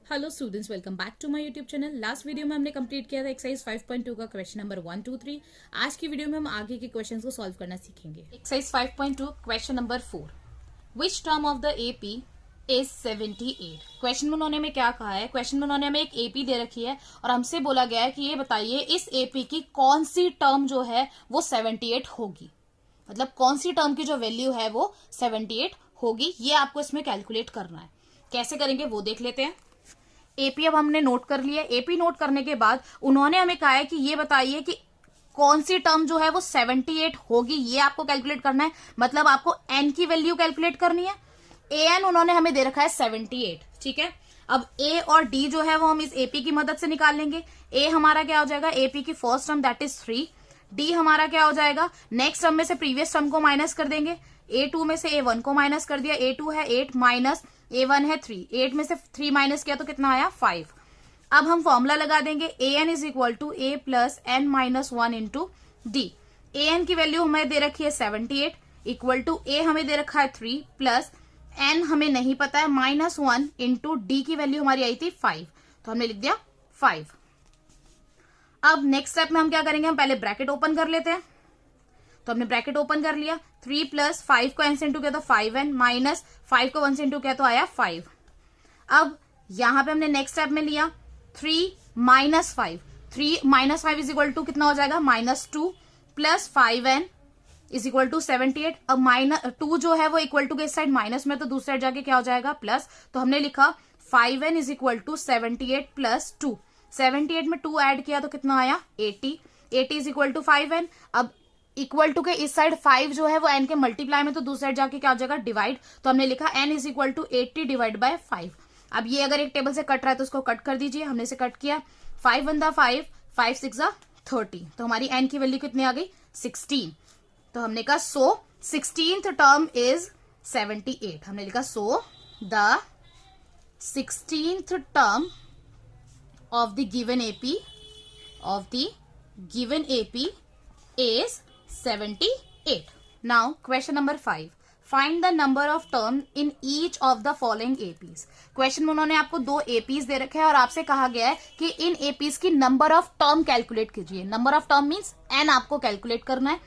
Hello students, welcome back to my YouTube channel. Last video में हमने complete किया था एक्सरसाइज 5.2 का क्वेश्चन नंबर 1, 2, 3। आज की वीडियो में हम आगे के क्वेश्चंस को सॉल्व करना सीखेंगे। Exercise 5.2 question number 4, which term of the AP is 78। Question में उन्होंने हमें क्या कहा है? क्वेश्चन में उन्होंने हमें एक एपी दे रखी है और हमसे बोला गया है कि ये बताइए इस एपी की कौन सी टर्म जो है वो 78 होगी। मतलब कौन सी टर्म की जो वैल्यू है वो 78 होगी, ये आपको इसमें कैलकुलेट करना है। कैसे करेंगे वो देख लेते हैं। एपी अब हमने नोट कर लिया। एपी नोट करने के बाद उन्होंने हमें कहा है कि ये बताइए कि कौन सी टर्म जो है वो 78 होगी, ये आपको कैलकुलेट करना है। मतलब आपको एन की वैल्यू कैलकुलेट करनी है। ए एन उन्होंने हमें दे रखा है 78, ठीक है। अब ए और डी जो है वो हम इस एपी की मदद से निकाल लेंगे। ए हमारा क्या हो जाएगा? एपी की first term that is 3। D हमारा क्या हो जाएगा? नेक्स्ट टर्म में से प्रीवियस टर्म को माइनस कर देंगे। A2 में से A1 को माइनस कर दिया। A2 है 8 माइनस A1 है 3। 8 में से 3 माइनस किया तो कितना आया? 5। अब हम फॉर्मूला लगा देंगे an is equal to a plus N minus 1 into D. an की वैल्यू हमें दे रखी है 78 इक्वल टू a हमें दे रखा है 3 प्लस n हमें नहीं पता है -1 इंटू डी की वैल्यू हमारी आई थी 5, तो हमने लिख दिया 5। अब नेक्स्ट स्टेप में हम क्या करेंगे? हम पहले ब्रैकेट ओपन कर लेते हैं। तो हमने ब्रैकेट ओपन कर लिया। 3 प्लस 5 को एन से इंटू किया तो 5n माइनस 5 को 1 से इंटू किया तो आया 5। अब यहां पे हमने नेक्स्ट स्टेप में लिया 3 minus 5। 3 minus 5 is equal to कितना हो जाएगा? -2 plus 5n is equal to 78। अब -2 जो है वो इक्वल टू के इस साइड माइनस में, तो दूसरी साइड जाके क्या हो जाएगा? प्लस। तो हमने लिखा 5n is equal to 78 plus 2। 78 में 2 ऐड किया तो कितना आया? 80। 80 इज इक्वल टू 5n। अब इक्वल टू के इस साइड 5 जो है वो n के मल्टीप्लाई में, तो दूसरी साइड जाके क्या हो जाएगा? डिवाइड। तो हमने लिखा n is equal to 80 divide by 5। अब ये अगर एक टेबल से कट रहा है तो उसको कट कर दीजिए। हमने इसे कट किया। 5 1 5, 5 6 30। तो हमारी n की वैल्यू कितनी आ गई? 16। तो हमने कहा सो 16th टर्म इज 78। हमने लिखा so the 16th term of the given AP is 78. Now question number 5. Find the number of terms in each of the following APs. Question में उन्होंने आपको 2 APs दे रखे हैं और आपसे कहा गया है कि इन APs की नंबर ऑफ टर्म कैलकुलेट कीजिए। Number of term means n आपको कैलकुलेट करना है।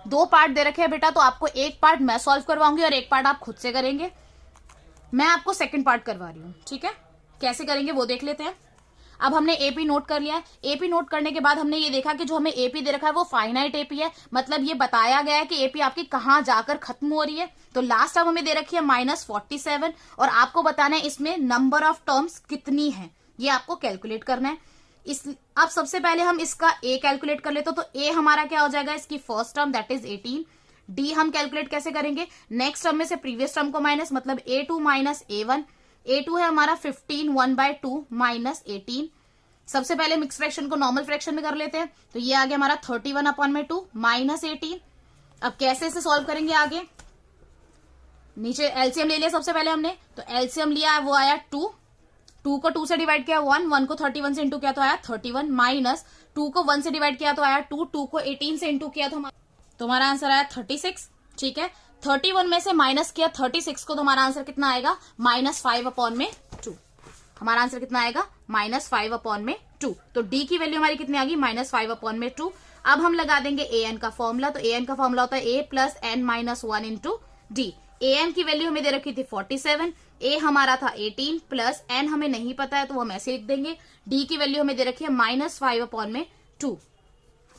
2 पार्ट दे रखे हैं बेटा, तो आपको एक पार्ट मैं सॉल्व करवाऊंगी और एक पार्ट आप खुद से करेंगे। मैं आपको सेकेंड पार्ट करवा रही हूँ, ठीक है। कैसे करेंगे वो देख लेते हैं। अब हमने एपी नोट कर लिया है। एपी नोट करने के बाद हमने ये देखा कि जो हमें एपी दे रखा है वो फाइनाइट एपी है। मतलब ये बताया गया है कि एपी आपकी कहां जाकर खत्म हो रही है। तो लास्ट टर्म हमें दे रखी है -47 और आपको बताना है इसमें नंबर ऑफ टर्म्स कितनी है, ये आपको कैलकुलेट करना है। अब सबसे पहले हम इसका ए कैलकुलेट कर लेते। तो ए हमारा क्या हो जाएगा? इसकी first term that is 18। D हम कैलकुलेट कैसे करेंगे? नेक्स्ट टर्म में से प्रीवियस टर्म को माइनस, मतलब A2 माइनस A1। A2 है हमारा 15 1/2 माइनस 18। सबसे पहले मिक्स फ्रैक्शन को नॉर्मल फ्रैक्शन में कर लेते हैं। तो ये आ गया हमारा 31/2 माइनस 18। अब कैसे इसे सॉल्व करेंगे? आगे नीचे एलसीएम ले लिया सबसे पहले हमने। तो एलसीएम लिया, वो आया 2। 2 को 2 से डिवाइड किया 1। 1 को 31 से इंटू किया तो आया 31 माइनस 2 को 1 से डिवाइड किया तो आया 2। 2 को 18 से इंटू किया तो हमारा आंसर आया 36, ठीक है। 31 में से माइनस किया 36 को, तो हमारा आंसर कितना आएगा? -5/2। हमारा आंसर कितना आएगा? -5/2। तो डी की वैल्यू हमारी कितनी आ गई? -5/2। अब हम लगा देंगे ए एन का फॉर्मूला। तो ए एन का फॉर्मूला होता है A plus N minus 1 into D. A N की वैल्यू हमें दे रखी थी 47। ए हमारा था 18 प्लस एन हमें नहीं पता है तो हम ऐसे लिख देंगे। डी की वैल्यू हमें दे रखी है -5/2।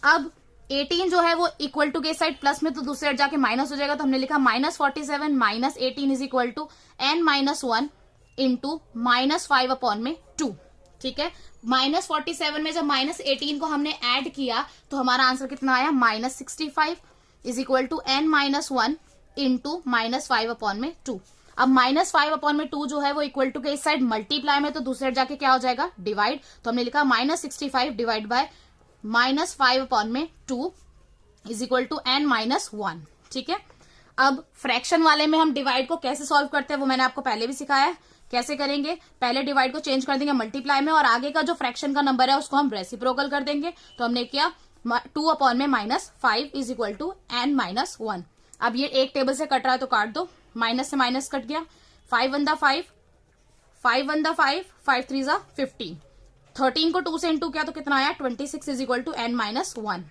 अब 18 जो है वो इक्वल टू के साइड प्लस में, तो दूसरी साइड जाके माइनस हो जाएगा। तो हमने लिखा -47 minus 18 is equal to N minus 1 into -5/2, ठीक है। -47 में जब -18 को हमने ऐड किया तो हमारा आंसर कितना आया? -65 is equal to N minus 1 into -5/2। अब -5/2 जो है वो इक्वल टू के इस साइड मल्टीप्लाई में, तो दूसरी साइड जाके क्या हो जाएगा? डिवाइड। तो हमने लिखा -65 divide by -5/2 is equal to N minus 1, ठीक है। अब फ्रैक्शन वाले में हम डिवाइड को कैसे सॉल्व करते हैं वो मैंने आपको पहले भी सिखाया है। कैसे करेंगे? पहले डिवाइड को चेंज कर देंगे मल्टीप्लाई में और आगे का जो फ्रैक्शन का नंबर है उसको हम रेसिप्रोकल कर देंगे। तो हमने किया 2/-5 is equal to n minus 1। अब ये एक टेबल से कट रहा है तो काट दो। माइनस से माइनस कट गया। 5 1 5, 5 1 दा 5, 5 3 ज़ा 15, 13 को 2 से इंटू किया तो कितना आया 26 is equal to n minus 1।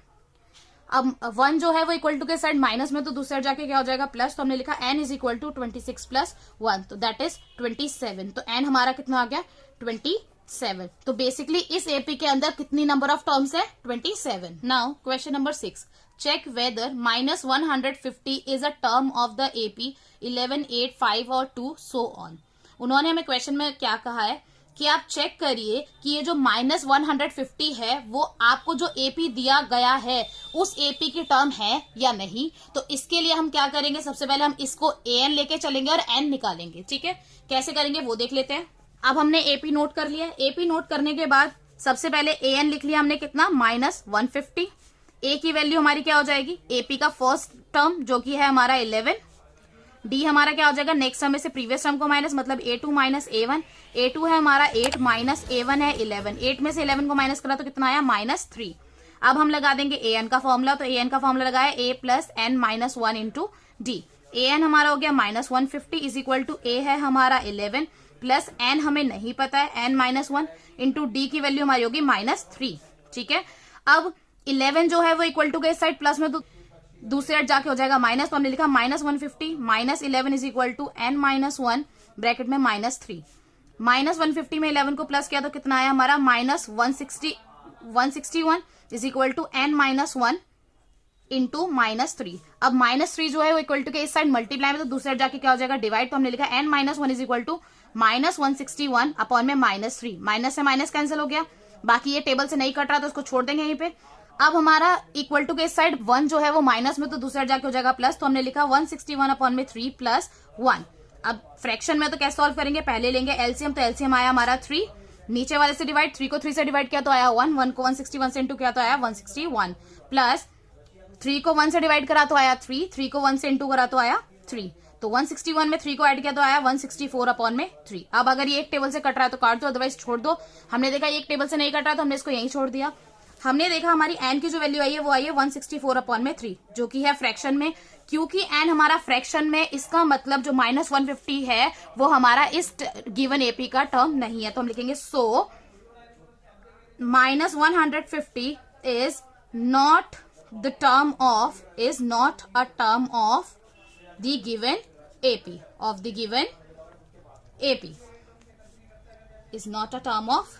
अब 1 जो है वो इक्वल टू के साइड माइनस में, तो दूसरे साइड जाके क्या हो जाएगा प्लस, तो हमने लिखा n is equal to 26 plus 1, तो दैट इज 27। तो n हमारा कितना आ गया 27। तो बेसिकली इस एपी के अंदर कितनी नंबर ऑफ टर्म्स है 27। Now question number 6, check whether minus 150 is a term of the AP 11, 8, 5 और 2 सो ऑन। उन्होंने हमें क्वेश्चन में क्या कहा है कि आप चेक करिए कि ये जो माइनस 150 है वो आपको जो एपी दिया गया है उस एपी की टर्म है या नहीं। तो इसके लिए हम क्या करेंगे, सबसे पहले हम इसको an लेके चलेंगे और n निकालेंगे। ठीक है, कैसे करेंगे वो देख लेते हैं। अब हमने एपी नोट कर लिया। एपी नोट करने के बाद सबसे पहले an लिख लिया हमने, कितना माइनस 150। a की वैल्यू हमारी क्या हो जाएगी, एपी का फर्स्ट टर्म जो कि है हमारा 11, डी हमारा क्या हो जाएगा नेक्स्ट टर्म में से प्रीवियस टर्म को माइनस, मतलब a2 माइनस a1, a2 है हमारा 8 माइनस a1 है 11, 8 में से 11 को माइनस करा तो कितना आया माइनस 3। अब हम लगा देंगे an का फॉर्मूला, तो an का फॉर्मूला लगाया a plus n minus 1 into D. an हमारा हो गया minus 150 is equal to a है हमारा 11 प्लस n हमें नहीं पता है n माइनस 1 इंटू डी की वैल्यू हमारी होगी माइनस 3। ठीक है, अब 11 जो है वो इक्वल टू के साइड प्लस में, तो दूसरे साइड जाके हो जाएगा माइनस, तो हमने लिखा minus 150 minus 11 is equal to n minus 1 bracket में माइनस 3। माइनस 150 में 11 को प्लस किया तो कितना आया हमारा minus 161 is equal to n minus 1 into minus 3। अब माइनस 3 जो है वो इक्वल टू के इस साइड मल्टीप्लाई में, तो दूसरे साइड जाके क्या हो जाएगा डिवाइड, तो हमने लिखा n minus 1 is equal to minus 161 upon में माइनस 3। माइनस से माइनस कैंसिल हो गया, बाकी ये टेबल से नहीं कट रहा तो उसको छोड़ देंगे यहीं पे। अब हमारा इक्वल टू के इस साइड 1 जो है वो माइनस में, तो दूसरे साइड जाके हो जाएगा प्लस, तो हमने लिखा 161 अपॉन में 3 प्लस 1। अब फ्रैक्शन में तो कैसे सॉल्व करेंगे, पहले लेंगे एलसीएम, तो एलसीएम आया हमारा 3, नीचे वाले से डिवाइड, 3 को 3 से डिवाइड किया तो आया 1, 1 को 161 से इंटू किया तो आया 161, प्लस 3 को 1 से डिवाइड करा तो आया 3, 3 को 1 से इंटू करा तो आया 3, तो 161 में 3 को ऐड किया तो आया 164 अपॉन में 3। अब अगर ये एक टेबल से कट रहा है तो काट दो, अदरवाइज छोड़ दो। हमने देखा एक टेबल से नहीं कट रहा तो हमने इसको यहीं छोड़ दिया। हमने देखा हमारी n की जो वैल्यू आई है वो आई है 164 अपॉन में 3, जो कि है फ्रैक्शन में। क्योंकि n हमारा फ्रैक्शन में, इसका मतलब जो माइनस 150 है वो हमारा इस गिवन एपी का टर्म नहीं है, तो हम लिखेंगे so minus 150 is not the term of, is not a term of the given AP, of the given AP, is not a term of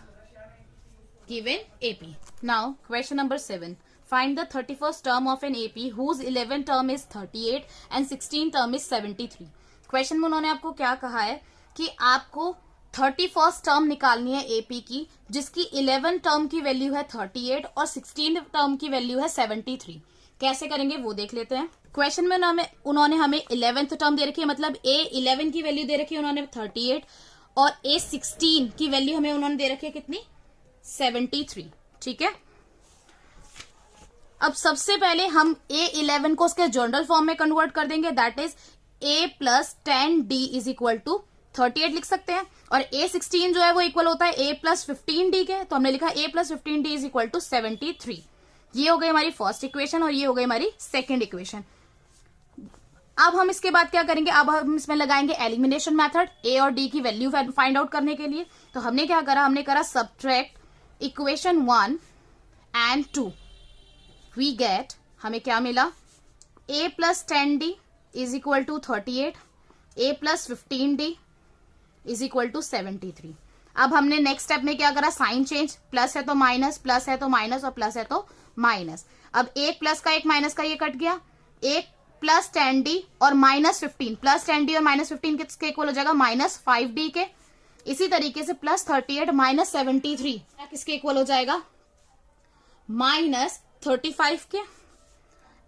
given AP. Now question number 7. Find the 31st term of an AP whose 11th term is 38 and 16th term is 73. Question में उन्होंने आपको क्या कहा है कि आपको 31st term निकालनी है AP की, जिसकी 11th टर्म की वैल्यू है 38 और 16th टर्म की वैल्यू है 73। कैसे करेंगे वो देख लेते हैं। क्वेश्चन में उन्होंने हमें 11th टर्म दे रखी है, मतलब A11 की वैल्यू दे रखी है उन्होंने 38 और A16 की वैल्यू हमें उन्होंने दे रखी है कितनी 73। ठीक है, अब सबसे पहले हम A11 को उसके जनरल फॉर्म में कन्वर्ट कर देंगे, that is A plus 10D is equal to 38 लिख सकते हैं, और A16 जो है वो इक्वल होता है A प्लस 15D के, तो हमने लिखा A plus 15D is equal to 73। ये हो गई हमारी फर्स्ट इक्वेशन और ये हो गई हमारी सेकेंड इक्वेशन। अब हम इसके बाद क्या करेंगे, अब हम इसमें लगाएंगे एलिमिनेशन मेथड A और D की वैल्यू फाइंड आउट करने के लिए। तो हमने क्या करा, हमने करा subtract equation 1 and 2, we get, हमें क्या मिला A plus 10D is equal to 38, A plus 15D is equal to 73। अब हमने नेक्स्ट स्टेप में क्या करा, साइन चेंज, प्लस है तो माइनस, प्लस है तो माइनस और प्लस है तो माइनस। अब एक प्लस का एक माइनस का ये कट गया, एक प्लस 10D और माइनस 15, प्लस 10D और माइनस 15 किसके इक्वल हो जाएगा माइनस 5D के। इसी तरीके से प्लस 38 माइनस 73 किसके इक्वल हो जाएगा माइनस 35 के।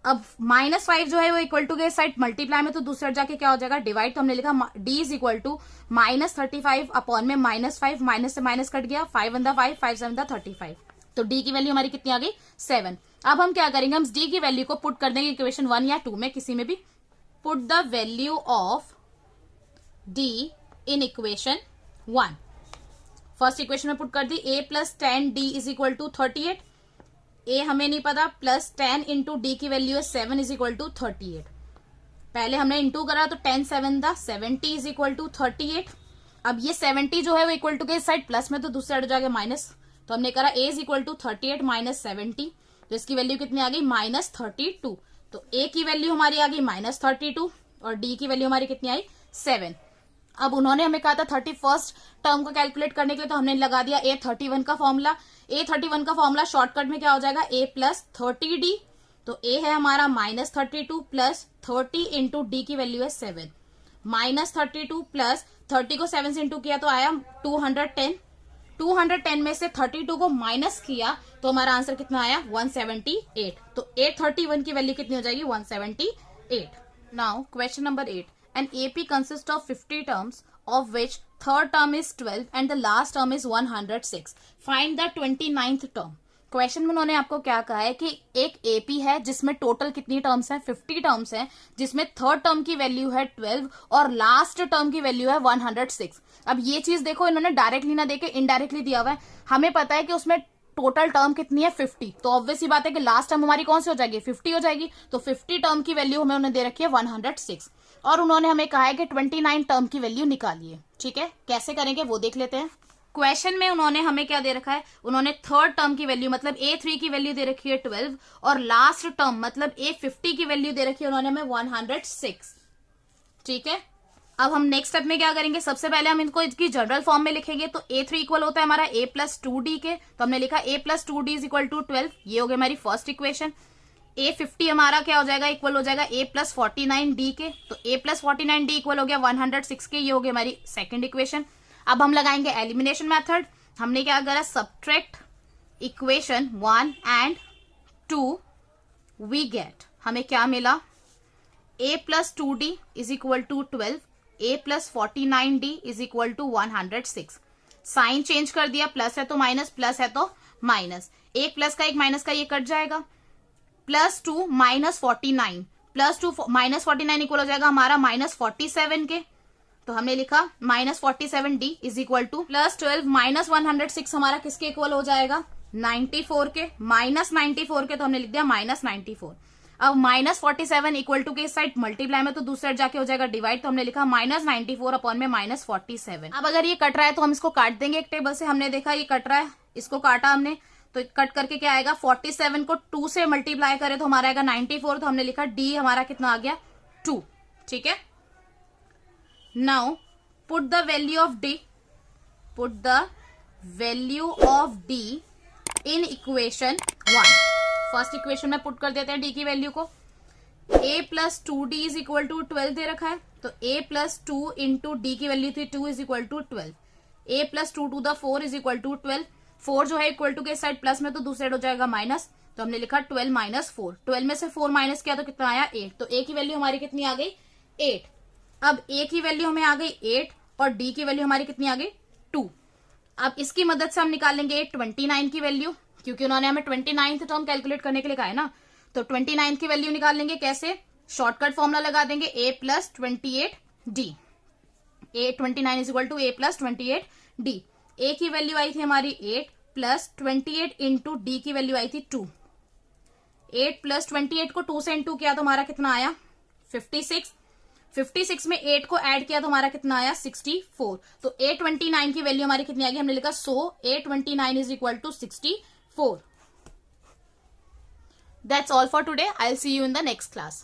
अब माइनस 5 जो है वो इक्वल टू के साइड मल्टीप्लाई में, तो दूसरे जाके क्या हो जाएगा डिवाइड, तो हमने लिखा D is equal to minus 35 upon में माइनस 5, माइनस से माइनस कट गया, 5 वन द 5, 5 7 द 35, तो D की वैल्यू हमारी कितनी आ गई 7। अब हम क्या करेंगे, हम D की वैल्यू को पुट कर देंगे इक्वेशन 1 या 2 में, किसी में भी। Put the value of D in equation 1, first equation में पुट कर दी, A plus 10D is equal to 38, A हमें नहीं पता, प्लस 10 इंटू D की वैल्यू है 7 इज इक्वल टू 38। पहले हमने इंटू करा तो 10 7 द 70 इज इक्वल टू 38, अब ये 70 जो है वो इक्वल टू के इस साइड प्लस में, तो दूसरी साइड हो जाएगा माइनस। तो हमने करा a is equal to 38 minus 70, तो इसकी वैल्यू कितनी आ गई माइनस 32। तो a की वैल्यू हमारी आ गई माइनस 32 और d की वैल्यू हमारी कितनी आई 7। अब उन्होंने हमें कहा था 31st टर्म को कैलकुलेट करने के लिए, तो हमने लगा दिया A31 का फॉर्मूला। A31 का फॉर्मूला शॉर्टकट में क्या हो जाएगा a प्लस 30d। तो a है हमारा माइनस 32 प्लस 30 इंटू डी की वैल्यू है 7। माइनस 32 प्लस 30 को 7 से इंटू किया तो आया 210। 210 में से 32 को माइनस किया तो हमारा आंसर कितना आया 178। तो A31 की वैल्यू कितनी हो जाएगी 178। Now question number 8, an AP consists of 50 terms of which third term is 12 and the last term is 106. Find the 29th term. Question में उन्होंने आपको क्या कहा है कि एक एपी है जिसमें टोटल कितनी टर्म्स हैं 50 टर्म्स हैं, जिसमें थर्ड टर्म की वैल्यू है 12 और लास्ट टर्म की वैल्यू है 106। अब ये चीज देखो इन्होंने डायरेक्टली ना देके इनडायरेक्टली दिया हुआ है। हमें पता है कि उसमें टोटल टर्म कितनी है 50, तो ऑब्वियस ही बात है कि लास्ट टर्म हमारी कौन सी हो जाएगी 50 हो जाएगी। तो 50 टर्म की वैल्यू हमें उन्होंने दे रखी है 106 और उन्होंने हमें कहा है कि 29 टर्म की वैल्यू निकालिए। ठीक है, कैसे करेंगे वो देख लेते हैं। क्वेश्चन में उन्होंने हमें क्या दे रखा है, उन्होंने थर्ड टर्म की वैल्यू मतलब A3 की वैल्यू दे रखी है 12 और लास्ट टर्म मतलब A50 की वैल्यू दे रखी है उन्होंने हमें 106। ठीक है, अब हम नेक्स्ट स्टेप में क्या करेंगे, सबसे पहले हम इनको इसकी जनरल फॉर्म में लिखेंगे। तो A3 इक्वल होता है हमारा A प्लस 2D के, तो हमने लिखा A plus 2D is equal to 12। ये हो गई हमारी फर्स्ट इक्वेशन। A50 हमारा क्या हो जाएगा, इक्वल हो जाएगा A प्लस 49D के, तो A प्लस 49D इक्वल हो गया 106 के। ये हो गई हमारी सेकेंड इक्वेशन। अब हम लगाएंगे एलिमिनेशन मेथड। हमने क्या करा, subtract equation 1 and 2, we get, हमें क्या मिला A plus 2D is equal to 12, A plus 49D is equal to 106। Sign change कर दिया, प्लस है तो माइनस, प्लस है तो माइनस, एक प्लस का एक माइनस का ये कट जाएगा। Plus 2 minus 49, plus 2 minus 49 equal हो जाएगा हमारा माइनस 47 के, तो हमने लिखा minus 47D is equal two plus 12 minus 106 हमारा किसके इक्वल हो जाएगा 94 के, माइनस 94 के, तो हमने लिख दिया माइनस 94। अब माइनस 47 इक्वल टू के इस साइड मल्टीप्लाई में तो दूसरी साइड जाके हो जाएगा डिवाइड, तो हमने लिखा माइनस 94 अपॉन में माइनस 47। अब अगर ये कट रहा है तो हम इसको काट देंगे एक टेबल से। हमने देखा ये कट रहा है, इसको काटा हमने, तो कट करके क्या आएगा 47 को 2 से मल्टीप्लाई करें तो हमारा आएगा 94, तो हमने लिखा डी हमारा कितना आ गया 2। ठीक है, now put the value of D, put the value of D in equation 1। First equation में पुट कर देते हैं डी की वैल्यू को। a plus 2d is equal to 12 दे रखा है, तो a प्लस 2 इंटू डी की वैल्यू थी 2 is equal to 12। a plus 2 to the 4 is equal to 12। 4 जो है इक्वल टू के साइड प्लस में तो दूसरे हो जाएगा माइनस, तो हमने लिखा 12 माइनस 4। 12 में से 4 माइनस किया तो कितना आया 8, तो a की वैल्यू हमारी कितनी आ गई 8। अब a की वैल्यू हमें आ गई 8 और d की वैल्यू हमारी कितनी आ गई 2। अब इसकी मदद से हम निकालेंगे 29 की वैल्यू, क्योंकि उन्होंने हमें 29th टर्म कैलकुलेट करने के लिए कहा है ना। तो 29 की वैल्यू निकाल लेंगे कैसे, शॉर्टकट फॉर्मूला लगा देंगे a plus 28d। A29 is equal to a plus 28d। a की वैल्यू आई थी हमारी 8 प्लस 28 इंटू डी की वैल्यू आई थी 2। 8 प्लस 28 को 2 से इंटू किया तो हमारा कितना आया 56। 56 में 8 को ऐड किया तो हमारा कितना आया 64। तो A29 की वैल्यू हमारी कितनी आ गई, हमने लिखा so A29 is equal to 64। That's all for today. I'll see you in the next class.